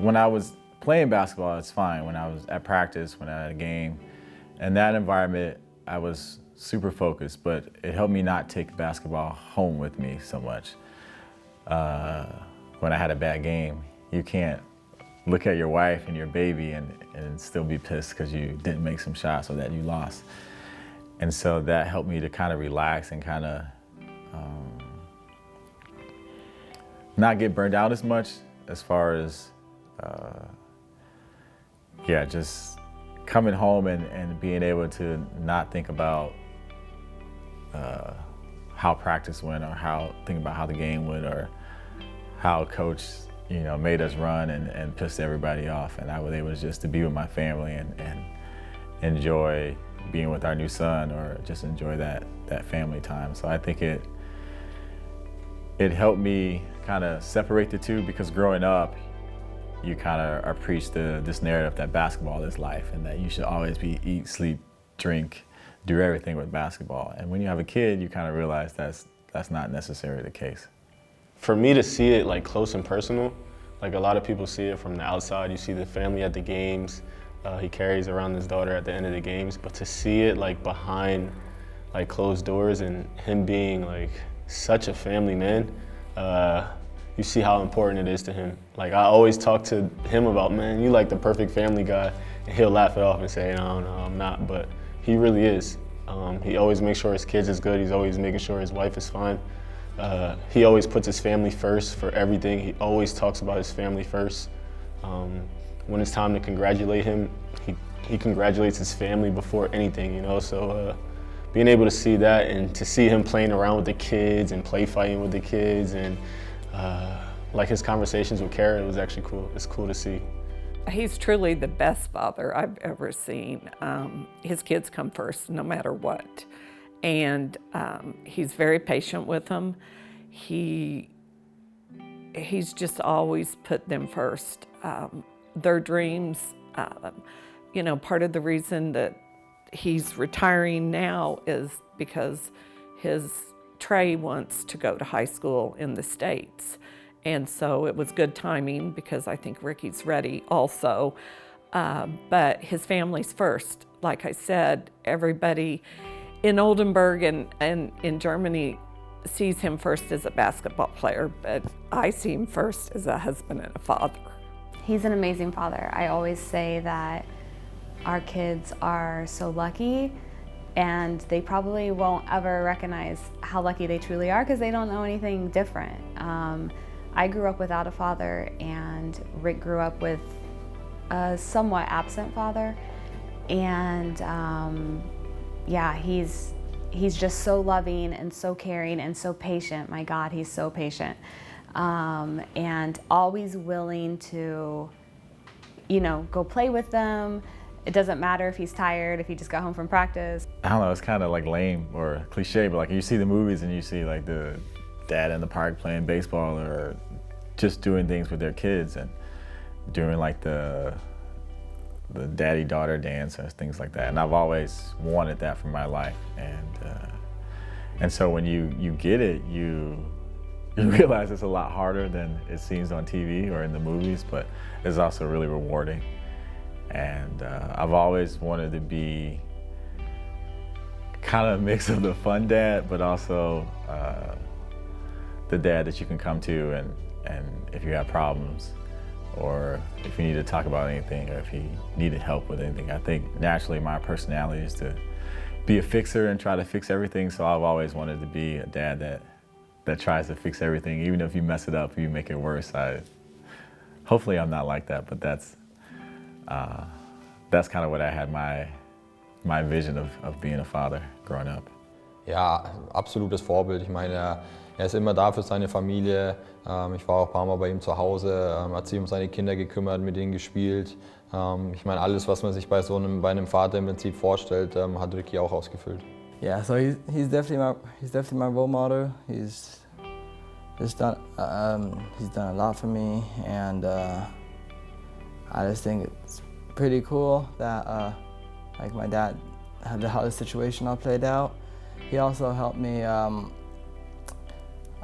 when I was playing basketball, it's fine. When I was at practice, when I had a game, in that environment, I was super focused, but it helped me not take basketball home with me so much. When I had a bad game, you can't look at your wife and your baby and still be pissed because you didn't make some shots or that you lost. And so that helped me to kind of relax and kind of not get burned out as much as far as, just coming home and being able to not think about how practice went or think about how the game went or how coach made us run and pissed everybody off. And I was able just to be with my family and enjoy being with our new son or just enjoy that family time. So I think it helped me kind of separate the two, because growing up, you kind of are preached this narrative that basketball is life and that you should always be eat, sleep, drink, do everything with basketball. And when you have a kid, you kind of realize that's not necessarily the case. For me to see it like close and personal, like a lot of people see it from the outside. You see the family at the games. He carries around his daughter at the end of the games, but to see it like behind like closed doors and him being like such a family man, you see how important it is to him. Like I always talk to him about, man, you like the perfect family guy, and he'll laugh it off and say, no, I'm not, but he really is. He always makes sure his kids is good. He's always making sure his wife is fine. He always puts his family first for everything. He always talks about his family first. When it's time to congratulate him, he congratulates his family before anything, So being able to see that and to see him playing around with the kids and play fighting with the kids and like his conversations with Kara, it was actually cool. It's cool to see. He's truly the best father I've ever seen. His kids come first no matter what. And he's very patient with them. He's just always put them first. Their dreams, part of the reason that he's retiring now is because Trey wants to go to high school in the States. And so it was good timing because I think Rickey's ready also. But his family's first. Like I said, everybody in Oldenburg and in Germany sees him first as a basketball player, but I see him first as a husband and a father. He's an amazing father. I always say that our kids are so lucky, and they probably won't ever recognize how lucky they truly are because they don't know anything different. I grew up without a father, and Rick grew up with a somewhat absent father, and he's just so loving and so caring and so patient. My God, he's so patient. And always willing to, go play with them. It doesn't matter if he's tired, if he just got home from practice. I don't know, it's kind of like lame or cliche, but like you see the movies and you see like the dad in the park playing baseball or just doing things with their kids and doing like the daddy-daughter dance and things like that. And I've always wanted that for my life. And so when you get it, you realize it's a lot harder than it seems on TV or in the movies, but it's also really rewarding. And I've always wanted to be kind of a mix of the fun dad, but also the dad that you can come to and if you have problems or if you need to talk about anything or if you needed help with anything. I think naturally my personality is to be a fixer and try to fix everything, so I've always wanted to be a dad that tries to fix everything. Even if you mess it up, you make it worse. Hopefully I'm not like that, but that's kind of what I had my vision of being a father growing up. Ja, absolutes Vorbild. Ich meine, er ist immer da für seine Familie. Ich war auch ein paar Mal bei ihm zu Hause, hat sich um seine Kinder gekümmert, mit ihnen gespielt. Ich meine, alles, was man sich bei einem Vater im Prinzip vorstellt, hat Rickey auch ausgefüllt. Yeah, so he's definitely my role model. He's done a lot for me, and I just think it's pretty cool that like my dad had how the situation all played out. He also helped me.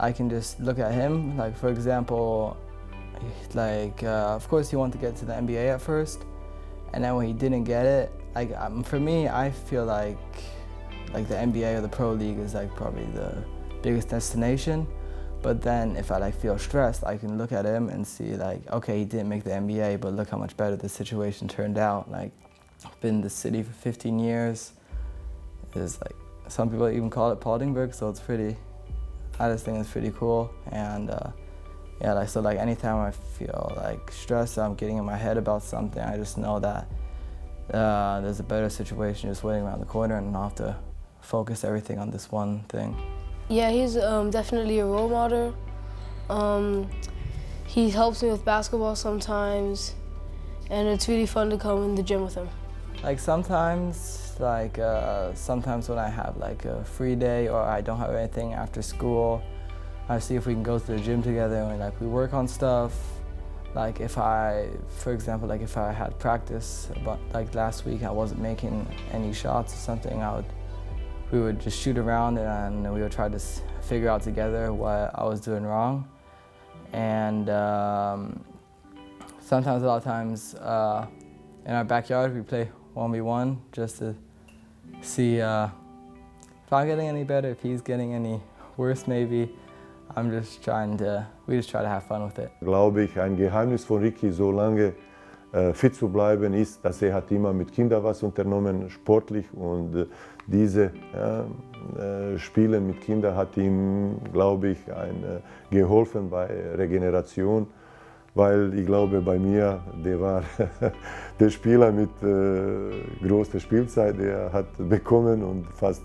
I can just look at him. Like for example, Of course he wanted to get to the NBA at first, and then when he didn't get it, for me, I feel like the NBA or the pro league is like probably the biggest destination. But then if I feel stressed, I can look at him and see okay, he didn't make the NBA, but look how much better the situation turned out. I've been in the city for 15 years. Some people even call it Paddingburg, so it's pretty, I just think it's pretty cool. And so anytime I feel stressed, I'm getting in my head about something, I just know that there's a better situation just waiting around the corner, and I'll have to focus everything on this one thing. Yeah, he's definitely a role model. He helps me with basketball sometimes, and it's really fun to come in the gym with him. Sometimes when I have a free day or I don't have anything after school, I see if we can go to the gym together and we work on stuff. For example, if I had practice, but last week I wasn't making any shots or something, we would just shoot around and we would try to figure out together what I was doing wrong. And sometimes, a lot of times, in our backyard we play 1v1 just to see if I'm getting any better, if he's getting any worse maybe. We just try to have fun with it. Glaube ich, ein Geheimnis von Rickey, so lange fit zu bleiben, ist, dass hat immer mit Kindern was unternommen, sportlich, und diese Spielen mit Kindern hat ihm, glaube ich, geholfen bei Regeneration, weil ich glaube, bei mir, der war der Spieler mit großer Spielzeit, der hat bekommen und fast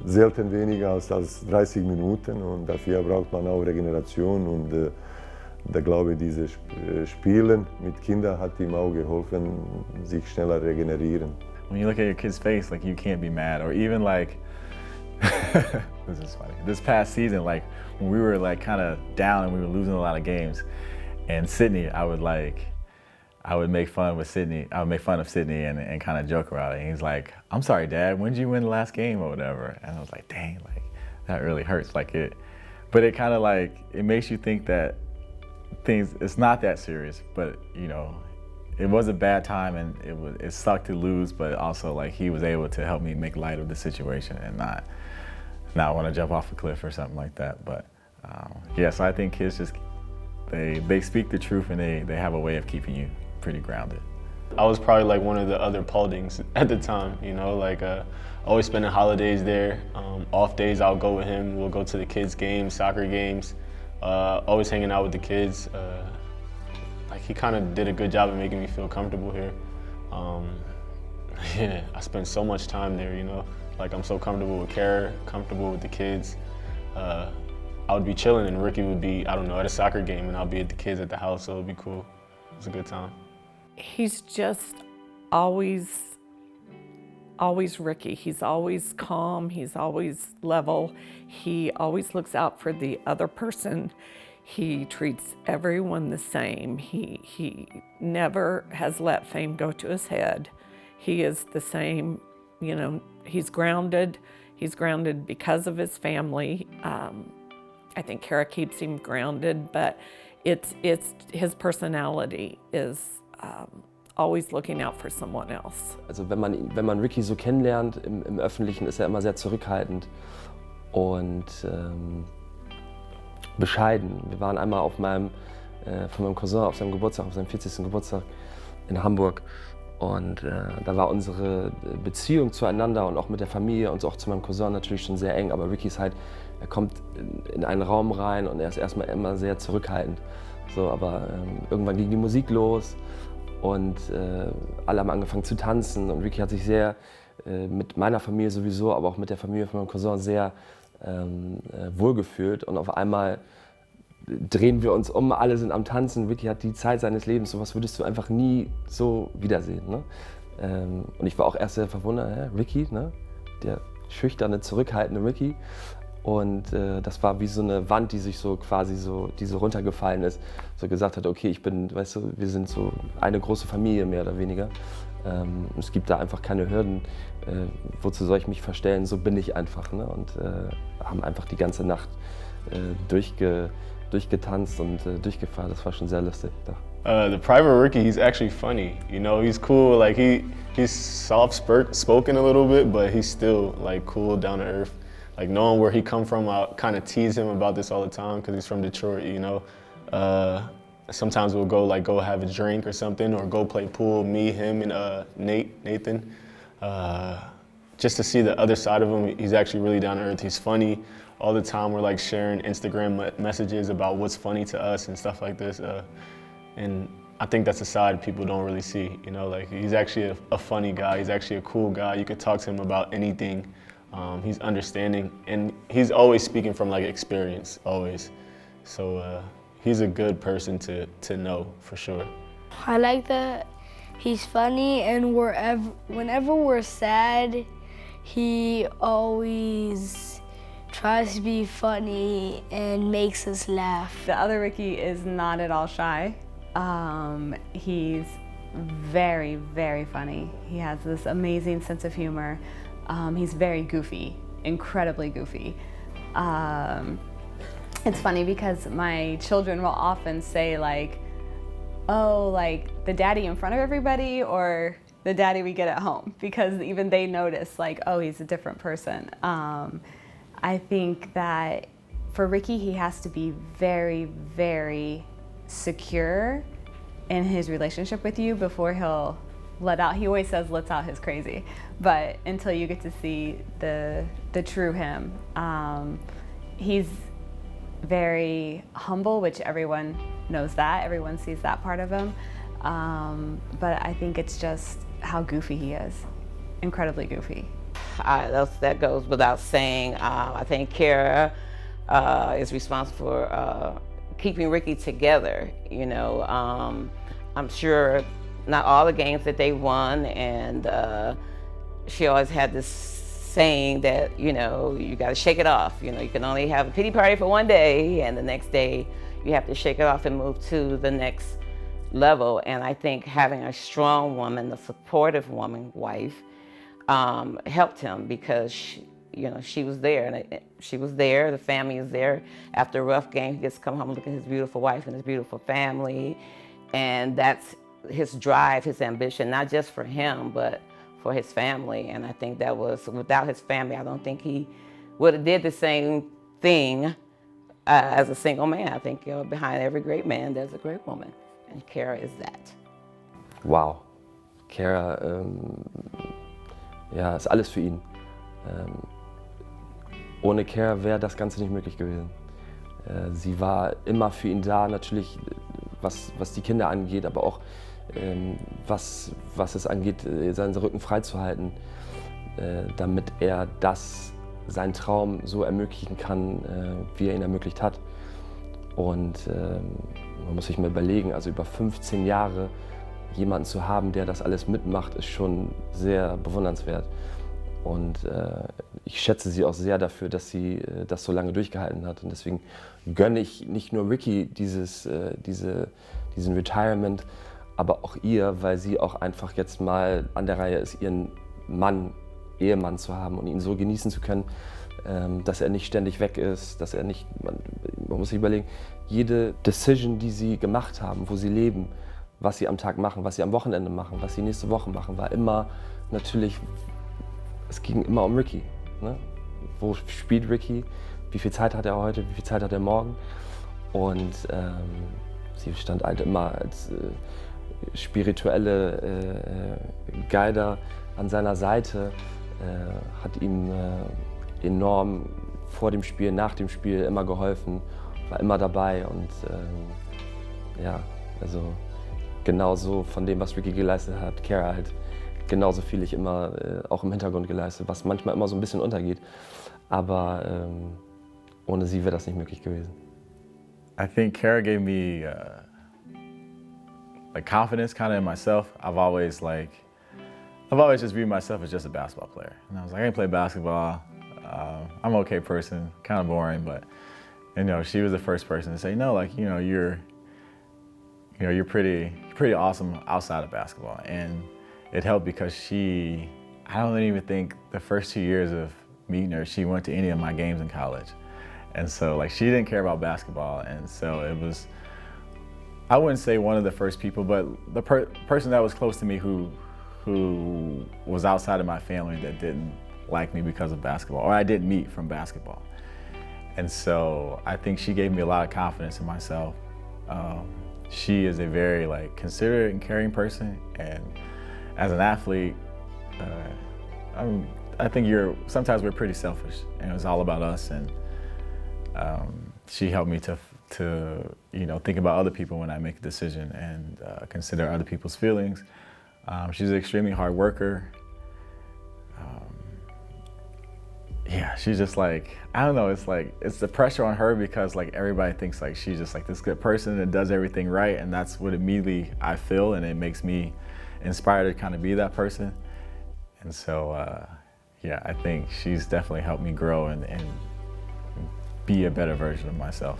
selten weniger als 30 Minuten, und dafür braucht man auch Regeneration, und da glaube ich, dieses Spielen mit Kindern hat ihm auch geholfen, sich schneller regenerieren. When you look at your kid's face, you can't be mad, or even this is funny. This past season, when we were kind of down and we were losing a lot of games, and Sydney, I would make fun of Sydney and kind of joke around it. And he's like, "I'm sorry, Dad, when did you win the last game or whatever?" And I was like, "Dang, that really hurts." But it kind of it makes you think that it's not that serious. But it was a bad time, and it sucked to lose. But also he was able to help me make light of the situation and not want to jump off a cliff or something like that. But so I think kids just they speak the truth, and they have a way of keeping you pretty grounded. I was probably one of the other Pauldings at the time, always spending holidays there. Off days I'll go with him, we'll go to the kids' games, soccer games, always hanging out with the kids. He kind of did a good job of making me feel comfortable here. I spent so much time there, I'm so comfortable with Kara, comfortable with the kids. I would be chilling and Rickey would be, at a soccer game, and I'll be at the kids at the house, so it'd be cool. It was a good time. He's just always Rickey. He's always calm, he's always level. He always looks out for the other person. He treats everyone the same. He never has let fame go to his head. He is the same, he's grounded. He's grounded because of his family. I think Kara keeps him grounded, but it's his personality is always looking out for someone else. Also wenn man Rickey so kennenlernt im Öffentlichen, ist er immer sehr zurückhaltend und bescheiden. Wir waren einmal von meinem Cousin auf seinem Geburtstag, auf seinem 40. Geburtstag in Hamburg, und da war unsere Beziehung zueinander und auch mit der Familie und auch zu meinem Cousin natürlich schon sehr eng, aber Rickey ist er kommt in einen Raum rein und er ist erstmal immer sehr zurückhaltend. So, aber irgendwann ging die Musik los und alle haben angefangen zu tanzen, und Rickey hat sich sehr mit meiner Familie sowieso, aber auch mit der Familie von meinem Cousin sehr wohlgefühlt, und auf einmal drehen wir uns um, alle sind am Tanzen. Rickey hat die Zeit seines Lebens, sowas würdest du einfach nie so wiedersehen. Ne? Und ich war auch erst sehr verwundert, Rickey, ne? Der schüchterne, zurückhaltende Rickey. Und das war wie so eine Wand, die sich so quasi die so runtergefallen ist, so gesagt hat, okay, wir sind so eine große Familie mehr oder weniger. Es gibt da einfach keine Hürden, wozu soll ich mich verstellen, so bin ich einfach. Ne? Und haben einfach die ganze Nacht durchgetanzt und durchgefahren. Das war schon sehr lustig. The private Rickey, he's actually funny. You know, he's cool. Like he's soft-spoken a little bit, but he's still like cool, down to earth. Like knowing where he come from, I kind of tease him about this all the time because he's from Detroit. You know, sometimes we'll go have a drink or something, or go play pool. Me, him, and Nathan. Just to see the other side of him, he's actually really down to earth. He's funny. All the time we're like sharing Instagram messages about what's funny to us and stuff like this. And I think that's a side people don't really see, you know, like he's actually a funny guy. He's actually a cool guy. You could talk to him about anything. He's understanding, and he's always speaking from like experience, always. So he's a good person to know for sure. I like that he's funny, and whenever we're sad, he always tries to be funny and makes us laugh. The other Rickey is not at all shy. He's very, very funny. He has this amazing sense of humor. He's very goofy, incredibly goofy. It's funny because my children will often say like, oh, like the daddy in front of everybody or the daddy we get at home, because even they notice like, oh, he's a different person. I think that for Rickey, he has to be very, very secure in his relationship with you before he'll let out. He always says lets out his crazy, but until you get to see the true him. He's very humble, which everyone knows that. Everyone sees that part of him. But I think it's just how goofy he is. Incredibly goofy. That goes without saying. I think Kara is responsible for keeping Rickey together. You know, I'm sure not all the games that they won, and she always had this saying that, you know, you got to shake it off. You know, you can only have a pity party for one day, and the next day you have to shake it off and move to the next level. And I think having a strong woman, a supportive woman, wife, helped him, because she was there, and she was there. The family is there. After a rough game, he gets to come home and look at his beautiful wife and his beautiful family, and that's his drive, his ambition, not just for him, but for his family. And I think that was, without his family, I don't think he would have did the same thing as a single man. I think, behind every great man, there's a great woman, and Kara is that. Wow, Kara, ja, ist alles für ihn. Ohne Kara wäre das Ganze nicht möglich gewesen. Sie war immer für ihn da, natürlich was die Kinder angeht, aber auch was es angeht, seinen Rücken frei zu halten, damit er seinen Traum so ermöglichen kann, wie er ihn ermöglicht hat. Und man muss sich mal überlegen, also über 15 Jahre jemanden zu haben, der das alles mitmacht, ist schon sehr bewundernswert. Und ich schätze sie auch sehr dafür, dass sie das so lange durchgehalten hat. Und deswegen gönne ich nicht nur Rickey diesen Retirement, aber auch ihr, weil sie auch einfach jetzt mal an der Reihe ist, ihren Ehemann zu haben und ihn so genießen zu können, dass er nicht ständig weg ist, dass er nicht, man muss sich überlegen, jede Decision, die sie gemacht haben, wo sie leben, was sie am Tag machen, was sie am Wochenende machen, was sie nächste Woche machen, war immer natürlich, es ging immer um Rickey. Ne? Wo spielt Rickey? Wie viel Zeit hat er heute? Wie viel Zeit hat er morgen? Und sie stand halt immer als spirituelle Guider an seiner Seite, hat ihm enorm vor dem Spiel, nach dem Spiel immer geholfen, war immer dabei. Und ja, also genauso von dem, was Rickey geleistet hat, Kara halt genauso viel ich immer auch im Hintergrund geleistet, was manchmal immer so ein bisschen untergeht. Aber ohne sie wäre das nicht möglich gewesen. I think Kara gave me like confidence kind of in myself. I've always just viewed myself as just a basketball player. And I was like, I can play basketball. I'm an okay person, kind of boring, but she was the first person to say, no, like, you're pretty awesome outside of basketball. And it helped because I don't even think the first 2 years of meeting her, she went to any of my games in college. And so like she didn't care about basketball, and so it was, I wouldn't say one of the first people, but the person that was close to me who was outside of my family that didn't like me because of basketball, or I didn't meet from basketball. And so I think she gave me a lot of confidence in myself. She is a very like considerate and caring person, and as an athlete, I think sometimes we're pretty selfish, and it was all about us. And she helped me to think about other people when I make a decision and consider other people's feelings. She's an extremely hard worker. Yeah, she's just like, I don't know, it's the pressure on her because like everybody thinks like she's just like this good person that does everything right, and that's what immediately I feel, and it makes me inspired to kind of be that person. And so, yeah, I think she's definitely helped me grow and be a better version of myself.